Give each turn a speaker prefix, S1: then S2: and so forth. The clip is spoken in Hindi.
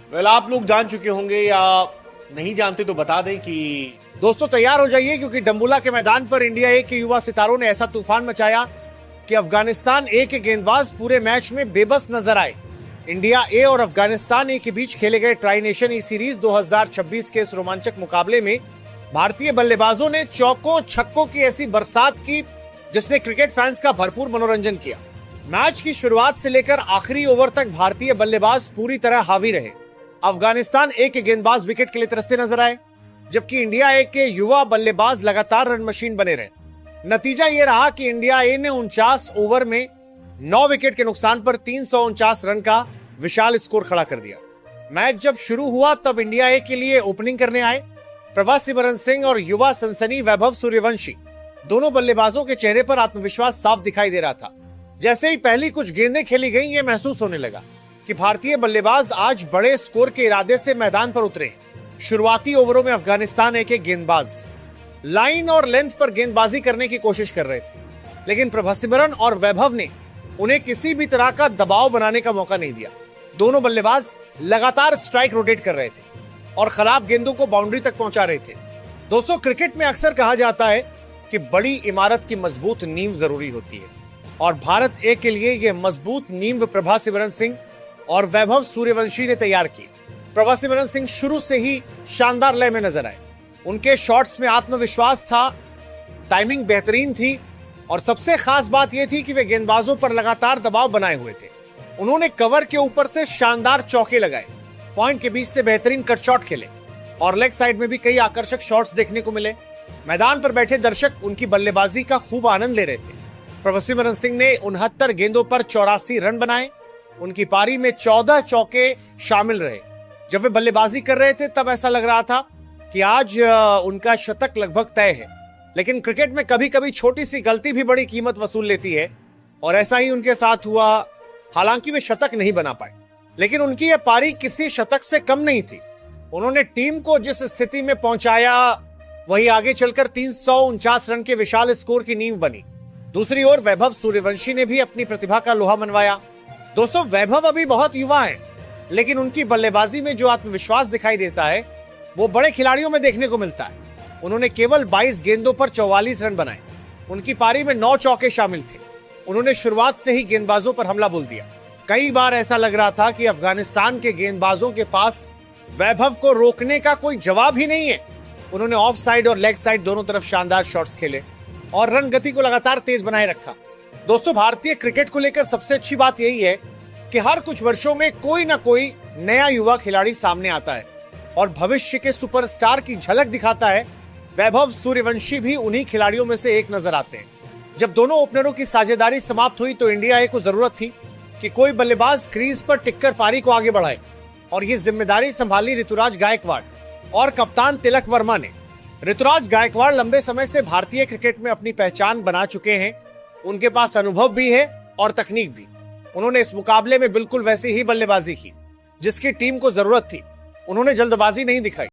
S1: आप लोग जान चुके होंगे या नहीं जानते तो बता दें कि दोस्तों तैयार हो जाइए, क्योंकि डम्बुला के मैदान पर इंडिया ए के युवा सितारों ने ऐसा तूफान मचाया कि अफगानिस्तान ए के गेंदबाज पूरे मैच में बेबस नजर आए। इंडिया ए और अफगानिस्तान ए के बीच खेले गए ट्राई नेशन ई सीरीज 2026 के इस रोमांचक मुकाबले में भारतीय बल्लेबाजों ने चौकों छक्कों की ऐसी बरसात की जिसने क्रिकेट फैंस का भरपूर मनोरंजन किया। मैच की शुरुआत से लेकर आखिरी ओवर तक भारतीय बल्लेबाज पूरी तरह हावी रहे। अफगानिस्तान ए के गेंदबाज विकेट के लिए तरसते नजर आए, जबकि इंडिया ए के युवा बल्लेबाज लगातार रन मशीन बने रहे। नतीजा यह रहा कि इंडिया ए ने 49 ओवर में 9 विकेट के नुकसान पर 349 रन का विशाल स्कोर खड़ा कर दिया। मैच जब शुरू हुआ तब इंडिया ए के लिए ओपनिंग करने आए प्रभासिमरन सिंह और युवा सनसनी वैभव सूर्यवंशी। दोनों बल्लेबाजों के चेहरे पर आत्मविश्वास साफ दिखाई दे रहा था। जैसे ही पहली कुछ गेंदें खेली गईं, ये महसूस होने लगा कि भारतीय बल्लेबाज आज बड़े स्कोर के इरादे से मैदान पर उतरे। शुरुआती ओवरों में अफगानिस्तान ए के गेंदबाज लाइन और लेंथ पर गेंदबाजी करने की कोशिश कर रहे थे, लेकिन प्रभासिमरन और वैभव ने उन्हें किसी भी तरह का दबाव बनाने का मौका नहीं दिया। दोनों बल्लेबाज लगातार स्ट्राइक रोटेट कर रहे थे और खराब गेंदों को बाउंड्री तक पहुंचा रहे थे। दोस्तों, क्रिकेट में अक्सर कहा जाता है कि बड़ी इमारत की मजबूत नींव जरूरी होती है, और भारत ए के लिए यह मजबूत नींव प्रभासिमरन सिंह और वैभव सूर्यवंशी ने तैयार की। प्रभासिमरन सिंह शुरू से ही शानदार लय में नजर आए। उनके शॉट्स में आत्मविश्वास था, टाइमिंग बेहतरीन थी, और सबसे खास बात यह थी कि वे गेंदबाजों पर लगातार दबाव बनाए हुए थे। उन्होंने कवर के ऊपर से शानदार चौके लगाए, पॉइंट के बीच से बेहतरीन कट शॉट खेले और लेग साइड में भी कई आकर्षक शॉट्स देखने को मिले। मैदान पर बैठे दर्शक उनकी बल्लेबाजी का खूब आनंद ले रहे थे। प्रभासिमरन सिंह ने 69 गेंदों पर 84 रन बनाए। उनकी पारी में 14 चौके शामिल रहे। जब वे बल्लेबाजी कर रहे थे तब ऐसा लग रहा था कि आज उनका शतक लगभग तय है, लेकिन क्रिकेट में कभी कभी छोटी सी गलती भी बड़ी कीमत वसूल लेती है, और ऐसा ही उनके साथ हुआ। हालांकि वे शतक नहीं बना पाए, लेकिन उनकी यह पारी किसी शतक से कम नहीं थी। उन्होंने टीम को जिस स्थिति में पहुंचाया वही आगे चलकर 349 रन के विशाल स्कोर की नींव बनी। दूसरी ओर वैभव सूर्यवंशी ने भी अपनी प्रतिभा का लोहा मनवाया। दोस्तों, वैभव अभी बहुत युवा है, लेकिन उनकी बल्लेबाजी में जो आत्मविश्वास दिखाई देता है वो बड़े खिलाड़ियों में देखने को मिलता है। उन्होंने केवल 22 गेंदों पर 44 रन बनाए। उनकी पारी में 9 चौके शामिल थे। उन्होंने शुरुआत से ही गेंदबाजों पर हमला बोल दिया। कई बार ऐसा लग रहा था कि अफगानिस्तान के गेंदबाजों के पास वैभव को रोकने का कोई जवाब ही नहीं है। उन्होंने ऑफ साइड और लेग साइड दोनों तरफ शानदार शॉट्स खेले और रन गति को लगातार तेज बनाए रखा। दोस्तों, भारतीय क्रिकेट को लेकर सबसे अच्छी बात यही है कि हर कुछ वर्षों में कोई ना कोई नया युवा खिलाड़ी सामने आता है और भविष्य के सुपरस्टार की झलक दिखाता है। वैभव सूर्यवंशी भी उन्हीं खिलाड़ियों में से एक नजर आते हैं। जब दोनों ओपनरों की साझेदारी समाप्त हुई तो इंडिया ए को जरूरत थी कि कोई बल्लेबाज क्रीज पर टिककर पारी को आगे बढ़ाए, और ये जिम्मेदारी संभाली ऋतुराज गायकवाड़ और कप्तान तिलक वर्मा ने। ऋतुराज गायकवाड़ लंबे समय से भारतीय क्रिकेट में अपनी पहचान बना चुके हैं। उनके पास अनुभव भी है और तकनीक भी। उन्होंने इस मुकाबले में बिल्कुल वैसी ही बल्लेबाजी की जिसकी टीम को जरूरत थी। उन्होंने जल्दबाजी नहीं दिखाई।